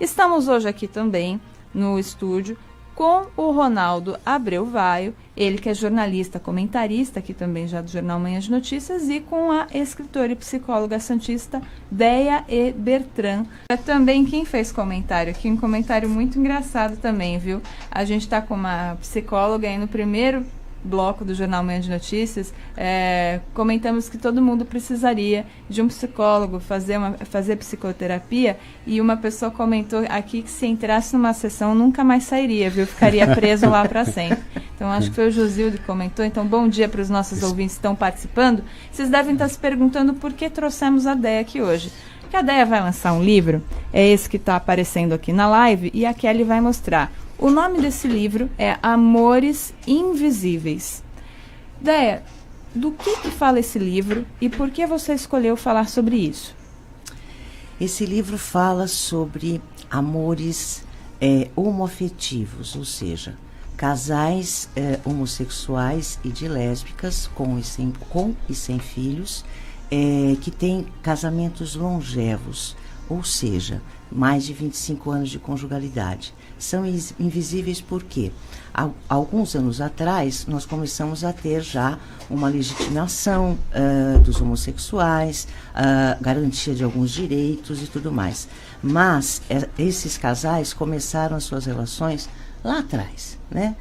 Estamos hoje aqui também no estúdio com o Ronaldo Abreu Vaio, ele que é jornalista, comentarista aqui também já do Jornal Manhã de Notícias, e com a escritora e psicóloga santista Déia E. Bertrand. É também quem fez comentário aqui, um comentário muito engraçado também, viu? A gente está com uma psicóloga aí no primeiro bloco do Jornal Manhã de Notícias, comentamos que todo mundo precisaria de um psicólogo, fazer psicoterapia, e uma pessoa comentou aqui que se entrasse numa sessão nunca mais sairia, viu? Ficaria preso lá para sempre. Então acho que foi o Josildo que comentou. Então bom dia para os nossos ouvintes que estão participando. Vocês devem estar se perguntando por que trouxemos a Déia aqui hoje. Porque a Déia vai lançar um livro, é esse que está aparecendo aqui na live, e a Kelly vai mostrar. O nome desse livro é Amores Invisíveis. Déia, do que fala esse livro e por que você escolheu falar sobre isso? Esse livro fala sobre amores homoafetivos, ou seja, casais homossexuais e de lésbicas com e sem filhos, que têm casamentos longevos, ou seja, mais de 25 anos de conjugalidade. São invisíveis porque, há alguns anos atrás, nós começamos a ter já uma legitimação dos homossexuais, garantia de alguns direitos e tudo mais. Mas esses casais começaram as suas relações lá atrás, né?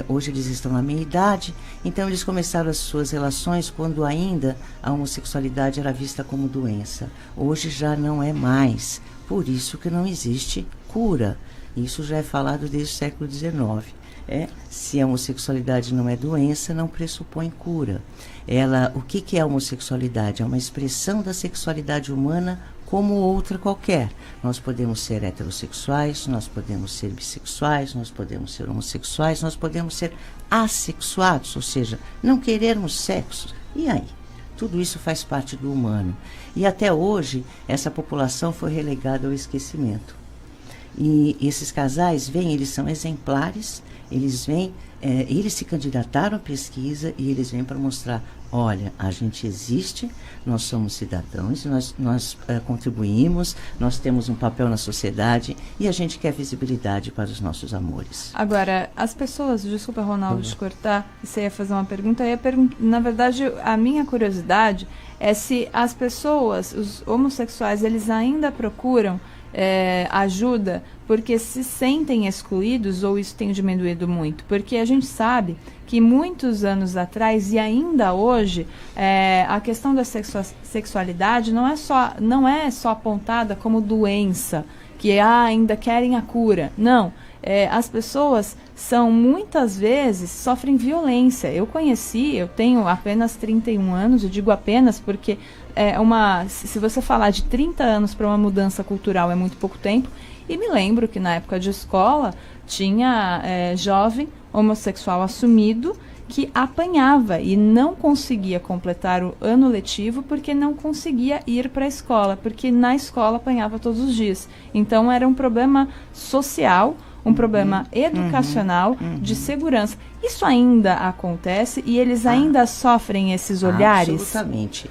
Hoje eles estão na meia idade, então eles começaram as suas relações quando ainda a homossexualidade era vista como doença. Hoje já não é mais, por isso que não existe cura. Isso já é falado desde o século XIX. Se a homossexualidade não é doença, não pressupõe cura. O que é a homossexualidade? É uma expressão da sexualidade humana como outra qualquer. Nós podemos ser heterossexuais, nós podemos ser bissexuais, nós podemos ser homossexuais, nós podemos ser assexuados, ou seja, não querermos sexo. E aí? Tudo isso faz parte do humano. E até hoje, essa população foi relegada ao esquecimento. E esses casais eles são exemplares, eles se candidataram à pesquisa e eles vêm para mostrar, olha, a gente existe, nós somos cidadãos, nós contribuímos, nós temos um papel na sociedade e a gente quer visibilidade para os nossos amores. Agora, as pessoas, desculpa, Ronaldo, te cortar, você ia fazer uma pergunta, na verdade, a minha curiosidade é se as pessoas, os homossexuais, eles ainda procuram ajuda porque se sentem excluídos, ou isso tem diminuído muito? Porque a gente sabe que muitos anos atrás e ainda hoje a questão da sexualidade não é só apontada como doença, que ainda querem a cura. Não, as pessoas muitas vezes sofrem violência. Eu tenho apenas 31 anos, eu digo apenas porque se você falar de 30 anos para uma mudança cultural é muito pouco tempo, e me lembro que na época de escola tinha jovem homossexual assumido que apanhava e não conseguia completar o ano letivo porque não conseguia ir para a escola, porque na escola apanhava todos os dias. Então era um problema social, um problema educacional, de segurança. Isso ainda acontece e eles ainda sofrem esses olhares? Absolutamente.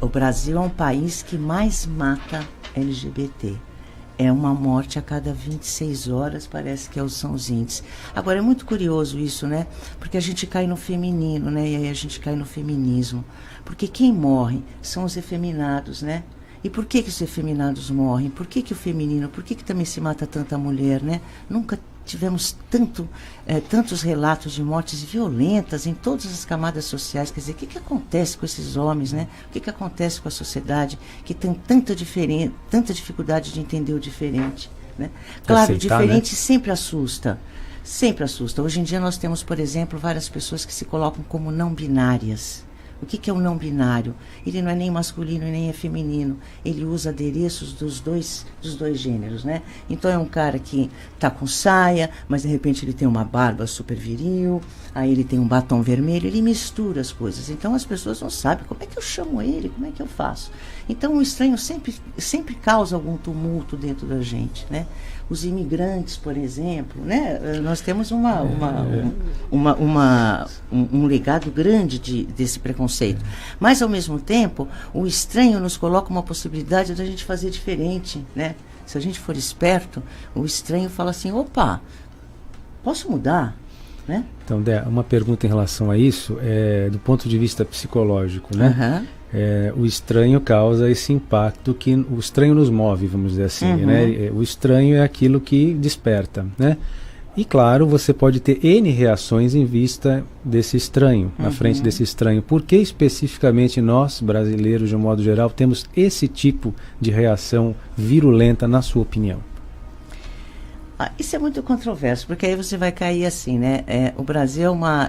O Brasil é um país que mais mata LGBT. É uma morte a cada 26 horas, parece que são os índices. Agora, é muito curioso isso, né? Porque a gente cai no feminino, né? E aí a gente cai no feminismo. Porque quem morre são os efeminados, né? E por que os efeminados morrem? Por que o feminino? Por que também se mata tanta mulher, né? Nunca tivemos tantos relatos de mortes violentas em todas as camadas sociais. Quer dizer, o que acontece com esses homens, né? O que acontece com a sociedade que tem tanta dificuldade de entender o diferente, né? Claro, o diferente, né? Sempre assusta. Sempre assusta. Hoje em dia nós temos, por exemplo, várias pessoas que se colocam como não binárias. O que é o não binário? Ele não é nem masculino nem é feminino. Ele usa adereços dos dois gêneros, né? Então é um cara que tá com saia, mas de repente ele tem uma barba super viril, aí ele tem um batom vermelho, ele mistura as coisas. Então as pessoas não sabem como é que eu chamo ele, como é que eu faço. Então o estranho sempre causa algum tumulto dentro da gente, né? os imigrantes, por exemplo, né? Nós temos um legado grande desse preconceito. Mas, ao mesmo tempo, o estranho nos coloca uma possibilidade da gente fazer diferente, né? Se a gente for esperto, o estranho fala assim, opa, posso mudar? Né? Então, Dé, uma pergunta em relação a isso, do ponto de vista psicológico, né? O estranho causa esse impacto que o estranho nos move, vamos dizer assim, né? O estranho é aquilo que desperta, né? E claro, você pode ter N reações em vista desse estranho, na frente desse estranho. Por que especificamente nós, brasileiros, de um modo geral, temos esse tipo de reação virulenta, na sua opinião? Isso é muito controverso, porque aí você vai cair assim, né? O Brasil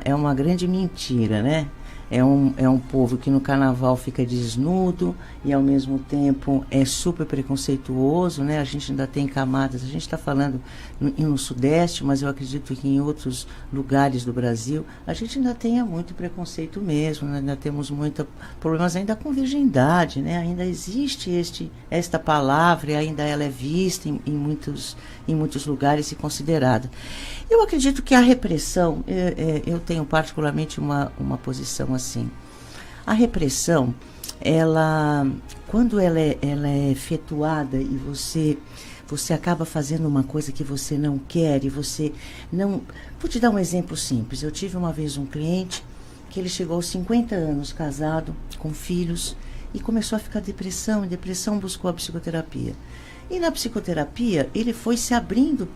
é uma grande mentira, né? É um povo que no carnaval fica desnudo e ao mesmo tempo é super preconceituoso, né? A gente ainda tem camadas, a gente está falando no Sudeste, mas eu acredito que em outros lugares do Brasil a gente ainda tenha muito preconceito mesmo, né? Ainda temos muitos problemas ainda com virgindade, né? Ainda existe esta palavra e ainda ela é vista em muitos lugares e considerada. Eu acredito que a repressão, eu tenho particularmente uma posição assim. A repressão, quando ela é efetuada e você acaba fazendo uma coisa que você não quer e você não... Vou te dar um exemplo simples. Eu tive uma vez um cliente que ele chegou aos 50 anos, casado, com filhos, e começou a ficar depressão. Em depressão buscou a psicoterapia. E na psicoterapia ele foi se abrindo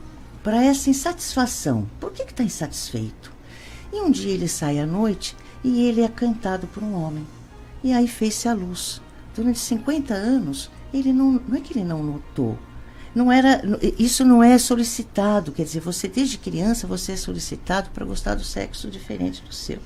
para essa insatisfação. Por que está insatisfeito? E um dia ele sai à noite e ele é cantado por um homem. E aí fez-se a luz. Durante 50 anos, ele não é que ele não notou. Isso não é solicitado. Quer dizer, você desde criança você é solicitado para gostar do sexo diferente do seu.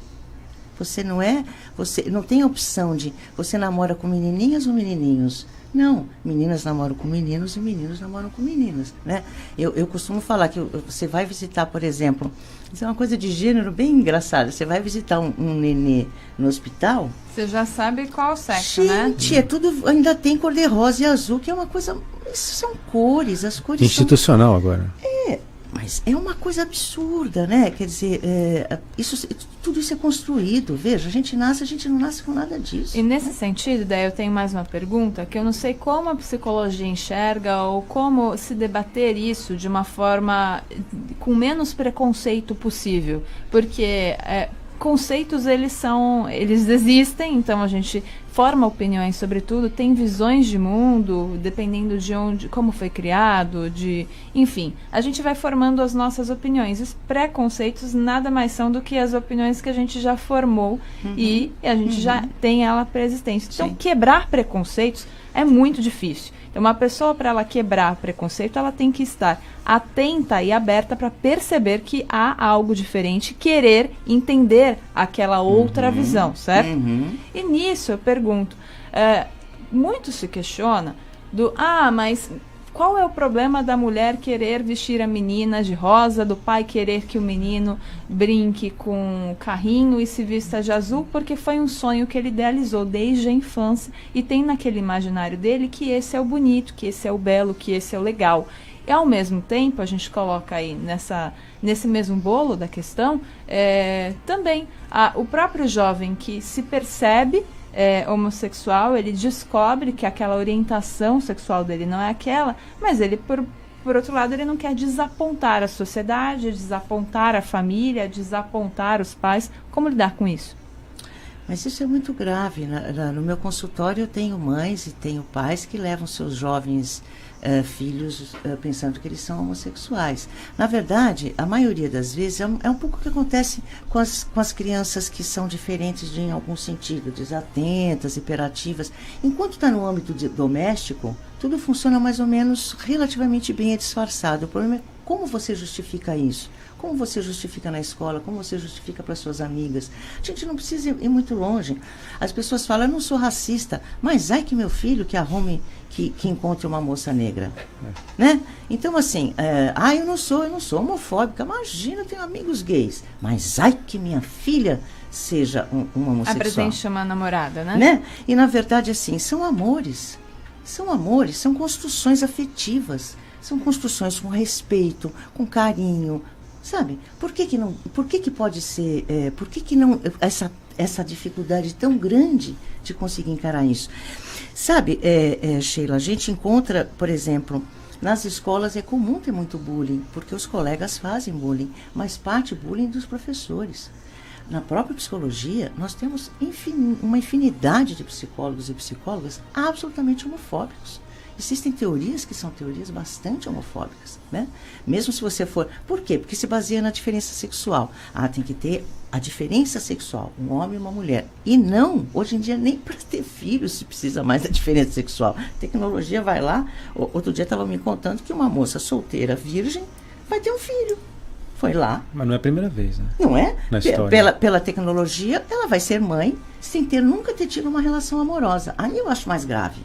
Você não tem a opção de você namora com menininhas ou menininhos. Não, meninas namoram com meninos e meninos namoram com meninas, né? Eu costumo falar que você vai visitar, por exemplo, isso é uma coisa de gênero bem engraçada, você vai visitar um nenê no hospital... Você já sabe qual o sexo, gente, né? Tudo, ainda tem cor-de-rosa e azul, que é uma coisa... Isso são cores, as cores institucional agora. Mas é uma coisa absurda, né? Quer dizer, tudo isso é construído. Veja, a gente não nasce com nada disso. E nesse sentido, daí eu tenho mais uma pergunta, que eu não sei como a psicologia enxerga ou como se debater isso de uma forma com menos preconceito possível. Porque conceitos, eles existem, então a gente forma opiniões sobre tudo, tem visões de mundo, dependendo de como foi criado, enfim, a gente vai formando as nossas opiniões. Os preconceitos nada mais são do que as opiniões que a gente já formou e a gente já tem ela pré-existente. Então, quebrar preconceitos é muito difícil. Então, uma pessoa, para ela quebrar preconceito, ela tem que estar atenta e aberta para perceber que há algo diferente, querer entender aquela outra visão, certo? E nisso eu pergunto, muito se questiona mas qual é o problema da mulher querer vestir a menina de rosa, do pai querer que o menino brinque com carrinho e se vista de azul, porque foi um sonho que ele idealizou desde a infância e tem naquele imaginário dele que esse é o bonito, que esse é o belo, que esse é o legal. E ao mesmo tempo, a gente coloca aí nesse mesmo bolo da questão, também o próprio jovem que se percebe homossexual, ele descobre que aquela orientação sexual dele não é aquela, mas ele, por outro lado, ele não quer desapontar a sociedade, desapontar a família, desapontar os pais. Como lidar com isso? Mas isso é muito grave. No meu consultório eu tenho mães e tenho pais que levam seus jovens filhos pensando que eles são homossexuais. Na verdade, a maioria das vezes é um pouco o que acontece com as crianças que são diferentes em algum sentido, desatentas, hiperativas. Enquanto está no âmbito doméstico, tudo funciona mais ou menos relativamente bem disfarçado. O problema é como você justifica isso. Como você justifica na escola, como você justifica para suas amigas. A gente não precisa ir muito longe. As pessoas falam, eu não sou racista, mas ai que meu filho que arrume, que encontre uma moça negra. Né? Então, assim, eu não sou homofóbica, imagina, eu tenho amigos gays, mas ai que minha filha seja uma homossexual. Apresente uma namorada, né? E, na verdade, assim, são amores, são construções afetivas. São construções com respeito, com carinho, sabe? Por que que pode ser, por que não essa dificuldade tão grande de conseguir encarar isso? Sabe, Sheila, a gente encontra, por exemplo, nas escolas é comum ter muito bullying, porque os colegas fazem bullying, mas parte bullying dos professores. Na própria psicologia, nós temos uma infinidade de psicólogos e psicólogas absolutamente homofóbicos. Existem teorias que são teorias bastante homofóbicas, né? Mesmo se você for... Por quê? Porque se baseia na diferença sexual. Tem que ter a diferença sexual, um homem e uma mulher. E não, hoje em dia, nem para ter filhos se precisa mais da diferença sexual. A tecnologia vai lá... Outro dia estava me contando que uma moça solteira, virgem, vai ter um filho. Foi lá. Mas não é a primeira vez, né? Não é? Na história. Pela tecnologia, ela vai ser mãe sem nunca ter tido uma relação amorosa. Aí eu acho mais grave.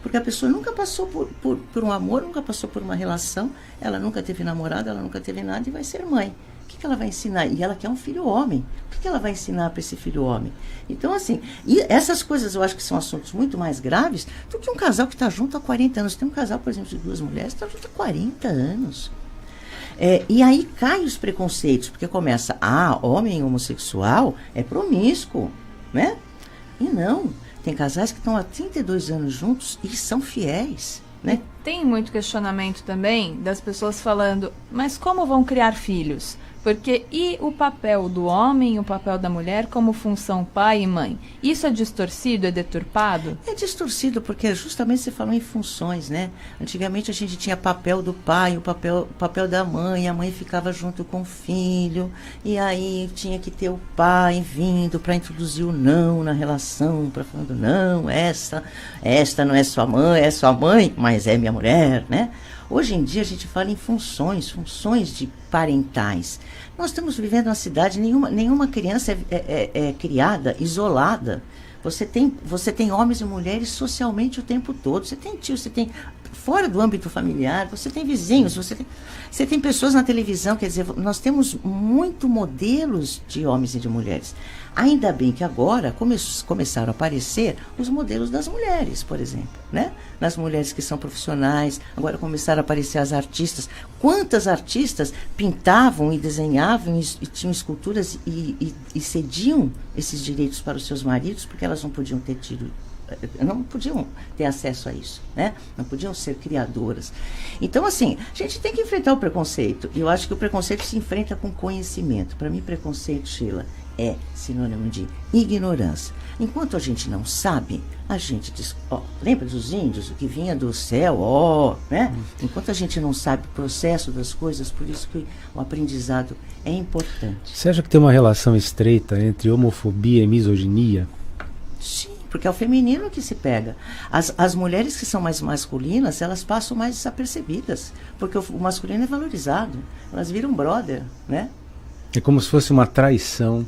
Porque a pessoa nunca passou por um amor, nunca passou por uma relação, ela nunca teve namorado, ela nunca teve nada e vai ser mãe. O que ela vai ensinar? E ela quer um filho homem. O que ela vai ensinar para esse filho homem? Então, assim, e essas coisas eu acho que são assuntos muito mais graves do que um casal que está junto há 40 anos. Tem um casal, por exemplo, de 2 mulheres que está junto há 40 anos. E aí caem os preconceitos, porque começa, homem homossexual é promíscuo, né? E não. Tem casais que estão há 32 anos juntos e são fiéis, né? Tem muito questionamento também das pessoas falando, mas como vão criar filhos? Porque e o papel do homem e o papel da mulher como função pai e mãe? Isso é distorcido, é deturpado? É distorcido porque justamente você falou em funções, né? Antigamente a gente tinha papel do pai, o papel da mãe, a mãe ficava junto com o filho, e aí tinha que ter o pai vindo para introduzir o não na relação, para falando, não, esta não é sua mãe, mas é minha mulher, né? Hoje em dia a gente fala em funções de parentais. Nós estamos vivendo uma cidade, nenhuma criança é criada isolada. Você tem homens e mulheres socialmente o tempo todo. Você tem tio, você tem fora do âmbito familiar, você tem vizinhos, você tem pessoas na televisão, quer dizer, nós temos muito modelos de homens e de mulheres. Ainda bem que agora começaram a aparecer os modelos das mulheres, por exemplo, né? Nas mulheres que são profissionais, agora começaram a aparecer as artistas. Quantas artistas pintavam e desenhavam e tinham esculturas e cediam esses direitos para os seus maridos, porque elas não podiam ter acesso a isso, né? Não podiam ser criadoras. Então, assim, a gente tem que enfrentar o preconceito. E eu acho que o preconceito se enfrenta com conhecimento. Para mim, preconceito, Sheila, é sinônimo de ignorância. Enquanto a gente não sabe, a gente diz, lembra dos índios, o que vinha do céu, né? Enquanto a gente não sabe o processo das coisas, por isso que o aprendizado é importante. Você acha que tem uma relação estreita entre homofobia e misoginia? Sim. Porque é o feminino que se pega. As mulheres que são mais masculinas, elas passam mais desapercebidas. Porque o masculino é valorizado. Elas viram brother, né? É como se fosse uma traição.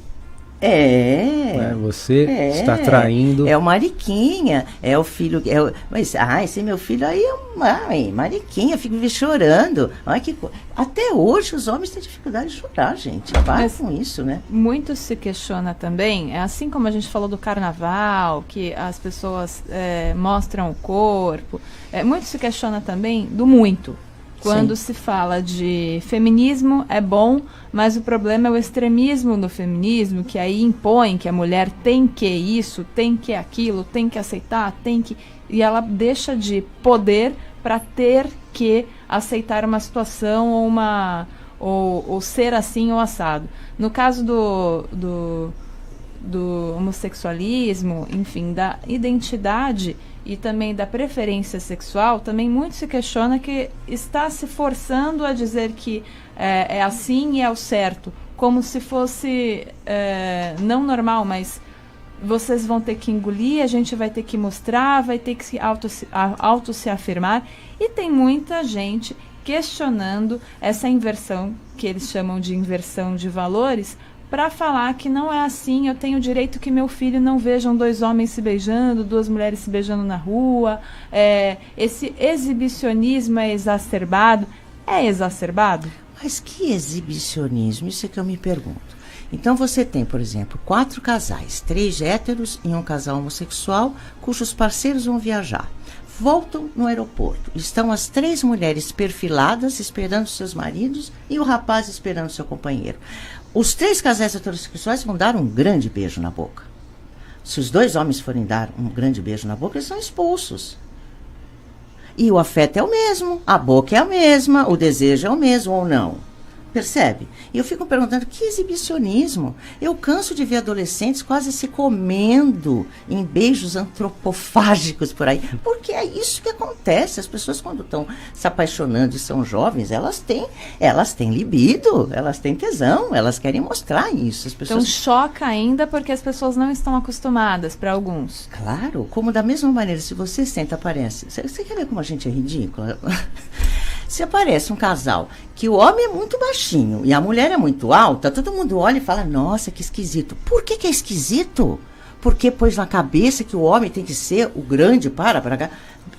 Você está traindo. É o mariquinha, é o filho. Mas esse meu filho aí é mariquinha, fica chorando. Até hoje os homens têm dificuldade de chorar, gente. Para com isso, né? Muito se questiona também, assim como a gente falou do carnaval, que as pessoas mostram o corpo, muito se questiona também do muito. Quando se fala de feminismo, é bom, mas o problema é o extremismo do feminismo, que aí impõe que a mulher tem que isso, tem que aquilo, tem que aceitar, e ela deixa de poder para ter que aceitar uma situação ou ser assim ou assado. No caso do homossexualismo, enfim, da identidade e também da preferência sexual, também muito se questiona que está se forçando a dizer que é assim e é o certo, como se fosse não normal, mas vocês vão ter que engolir, a gente vai ter que mostrar, vai ter que auto se afirmar, e tem muita gente questionando essa inversão, que eles chamam de inversão de valores, para falar que não é assim, eu tenho direito que meu filho não vejam 2 homens se beijando, 2 mulheres se beijando na rua, esse exibicionismo é exacerbado. É exacerbado? Mas que exibicionismo? Isso é que eu me pergunto. Então você tem, por exemplo, 4 casais, 3 héteros e um casal homossexual, cujos parceiros vão viajar. voltam no aeroporto. Estão as 3 mulheres perfiladas, esperando seus maridos, e o rapaz esperando seu companheiro. Os 3 casais heterossexuais vão dar um grande beijo na boca. Se os 2 homens forem dar um grande beijo na boca, eles são expulsos. E o afeto é o mesmo, a boca é a mesma, o desejo é o mesmo ou não? Percebe? E eu fico perguntando, que exibicionismo? Eu canso de ver adolescentes quase se comendo em beijos antropofágicos por aí. Porque é isso que acontece. As pessoas, quando estão se apaixonando e são jovens, elas têm libido, elas têm tesão, elas querem mostrar isso. As pessoas... Então choca ainda porque as pessoas não estão acostumadas, para alguns. Claro, como da mesma maneira, se você senta, aparece. Você quer ver como a gente é ridícula? Se aparece um casal que o homem é muito baixinho e a mulher é muito alta, todo mundo olha e fala, nossa, que esquisito. Por que é esquisito? Porque pôs na cabeça que o homem tem que ser o grande para cá.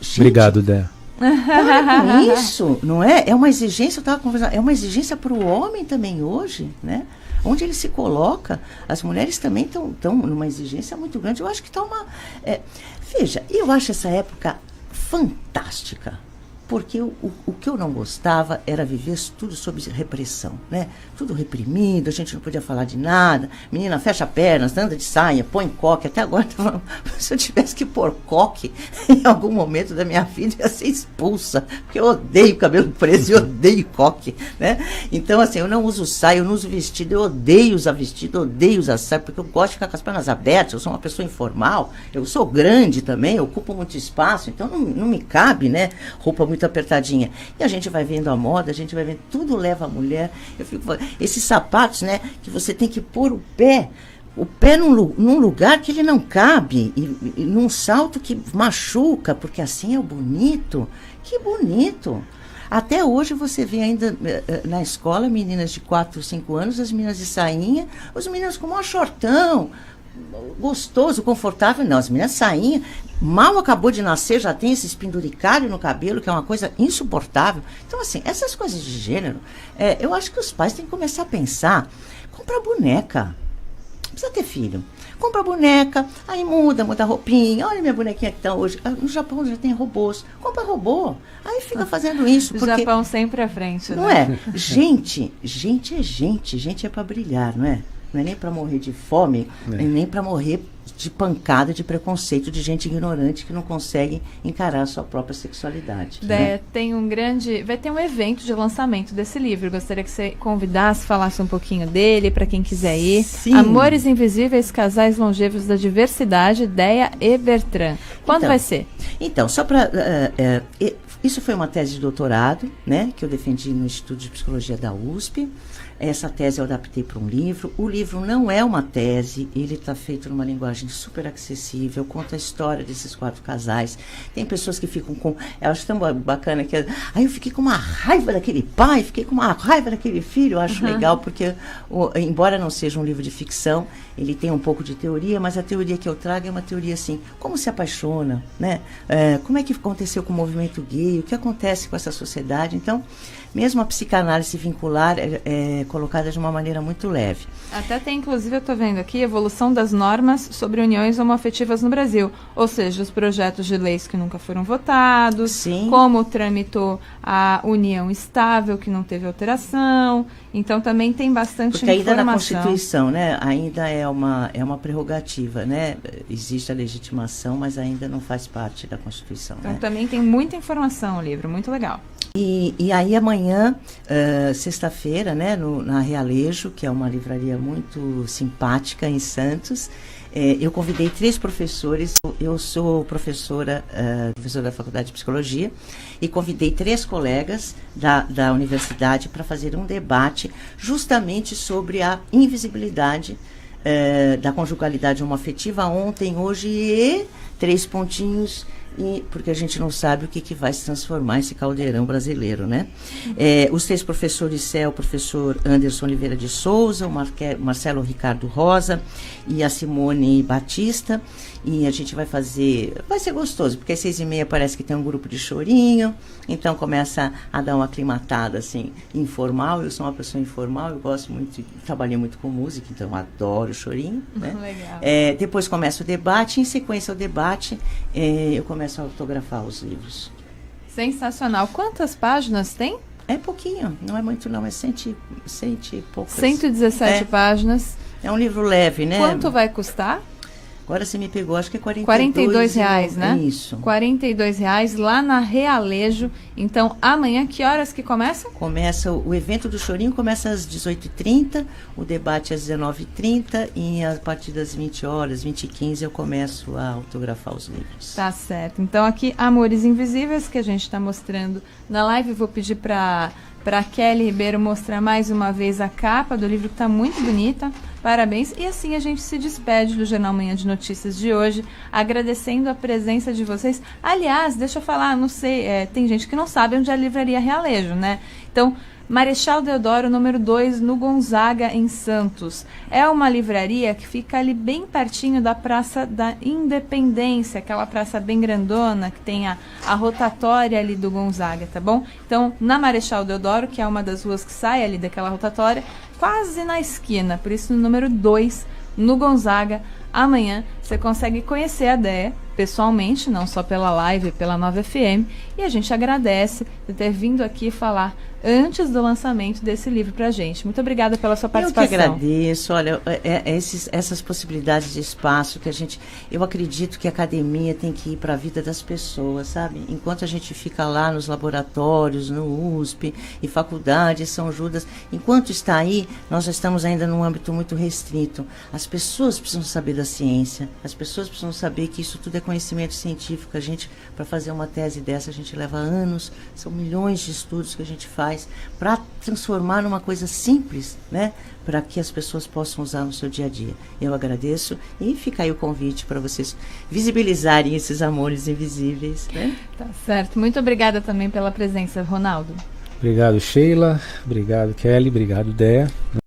Gente, obrigado, Dé. Para com isso, não é? É uma exigência, eu estava conversando, é uma exigência para o homem também hoje, né? Onde ele se coloca, as mulheres também estão numa exigência muito grande. Eu acho que está uma... veja, eu acho essa época fantástica. Porque o que eu não gostava era viver tudo sob repressão, né? Tudo reprimido, a gente não podia falar de nada. Menina, fecha a perna, anda de saia, põe coque. Até agora, se eu tivesse que pôr coque em algum momento da minha vida, eu ia ser expulsa. Porque eu odeio cabelo preso e odeio coque, né? Então, assim, eu não uso saia, eu não uso vestido, eu odeio usar vestido, eu odeio usar saia, porque eu gosto de ficar com as pernas abertas, eu sou uma pessoa informal, eu sou grande também, eu ocupo muito espaço, então não me cabe, né? Roupa muito apertadinha. E a gente vai vendo a moda, a gente vai vendo, tudo leva a mulher. Eu fico falando, esses sapatos, né, que você tem que pôr o pé num lugar que ele não cabe, e num salto que machuca, porque assim é o bonito. Que bonito! Até hoje você vê ainda na escola meninas de 4, 5 anos, as meninas de sainha, os meninos com um shortão, gostoso, confortável. Não, as meninas sainha, mal acabou de nascer, já tem esse penduricário no cabelo, que é uma coisa insuportável. Então, assim, essas coisas de gênero, eu acho que os pais têm que começar a pensar, comprar boneca, não precisa ter filho, compra boneca, aí muda a roupinha, olha minha bonequinha que está hoje, no Japão já tem robôs, compra robô, aí fica fazendo isso. Porque... O Japão sempre à frente, não né? é? Gente é gente é para brilhar, não é? Não é nem para morrer de fome, nem para morrer de pancada, de preconceito, de gente ignorante que não consegue encarar a sua própria sexualidade. Né? Vai ter um evento de lançamento desse livro. Gostaria que você convidasse, falasse um pouquinho dele, para quem quiser ir. Sim. Amores Invisíveis, Casais Longevos da Diversidade, Déia e Bertrand. Quando vai ser? Então, só para... isso foi uma tese de doutorado, né, que eu defendi no Instituto de Psicologia da USP. Essa tese eu adaptei para um livro. O livro não é uma tese, ele está feito numa linguagem super acessível, conta a história desses 4 casais. Tem pessoas que ficam com... Eu acho tão bacana que... Aí eu fiquei com uma raiva daquele pai, fiquei com uma raiva daquele filho. Eu acho legal porque, embora não seja um livro de ficção, ele tem um pouco de teoria, mas a teoria que eu trago é uma teoria assim, como se apaixona, né? Como é que aconteceu com o movimento gay, o que acontece com essa sociedade. Então, mesmo a psicanálise vincular é colocada de uma maneira muito leve. Até tem, inclusive, eu estou vendo aqui, evolução das normas sobre uniões homoafetivas no Brasil. Ou seja, os projetos de leis que nunca foram votados, Sim. Como tramitou a união estável, que não teve alteração. Então, também tem bastante Porque informação. ainda na Constituição, né, ainda é uma prerrogativa, né? Existe a legitimação, mas ainda não faz parte da Constituição. Então, né? também tem muita informação o livro, muito legal. E aí amanhã, sexta-feira, né, na Realejo, que é uma livraria muito simpática em Santos, eu convidei 3 professores. Eu sou professora da Faculdade de Psicologia, e convidei 3 colegas da universidade para fazer um debate justamente sobre a invisibilidade da conjugalidade homoafetiva ontem, hoje e 3 pontinhos. Porque a gente não sabe o que vai se transformar esse caldeirão brasileiro, né? Os 3 professores o professor Anderson Oliveira de Souza, o Marcelo Ricardo Rosa e a Simone Batista. E a gente vai ser gostoso, porque às 6h30 parece que tem um grupo de chorinho, então começa a dar uma aclimatada, assim, informal. Eu sou uma pessoa informal, eu gosto muito, trabalhei muito com música, então eu adoro chorinho, né? Legal. Depois começa o debate, em sequência ao debate, eu começo começo a autografar os livros. Sensacional. Quantas páginas tem? É pouquinho, não é muito não, é cento e poucas. 117 páginas. É um livro leve, né? Quanto vai custar? Agora você me pegou, acho que é R$42, né? Isso. R$42 lá na Realejo. Então, amanhã, que horas que começa? Começa, o evento do Chorinho começa às 18h30, o debate às 19h30 e a partir das 20 horas, 20h15, eu começo a autografar os livros. Tá certo. Então, aqui, Amores Invisíveis, que a gente está mostrando na live. Vou pedir para Kelly Ribeiro mostrar mais uma vez a capa do livro, que está muito bonita. Parabéns. E assim a gente se despede do Jornal Manhã de Notícias de hoje, agradecendo a presença de vocês. Aliás, deixa eu falar, não sei, tem gente que não sabe onde é a Livraria Realejo, né? Então, Marechal Deodoro, número 2, no Gonzaga, em Santos. É uma livraria que fica ali bem pertinho da Praça da Independência, aquela praça bem grandona, que tem a rotatória ali do Gonzaga, tá bom? Então, na Marechal Deodoro, que é uma das ruas que sai ali daquela rotatória, quase na esquina, por isso no número 2, no Gonzaga. Amanhã você consegue conhecer a Déa pessoalmente, não só pela live, pela Nova FM, e a gente agradece de ter vindo aqui falar antes do lançamento desse livro pra gente. Muito obrigada pela sua participação. Eu que agradeço. Olha, essas possibilidades de espaço que eu acredito que a academia tem que ir para a vida das pessoas, sabe? Enquanto a gente fica lá nos laboratórios, no USP e faculdade, São Judas, enquanto está aí, nós já estamos ainda num âmbito muito restrito. As pessoas precisam saber da ciência, as pessoas precisam saber que isso tudo é conhecimento científico. A gente, para fazer uma tese dessa, a gente leva anos, são milhões de estudos que a gente faz para transformar numa coisa simples, né? Para que as pessoas possam usar no seu dia a dia. Eu agradeço e fica aí o convite para vocês visibilizarem esses amores invisíveis, né? Tá certo. Muito obrigada também pela presença, Ronaldo. Obrigado, Sheila. Obrigado, Kelly. Obrigado, Déa.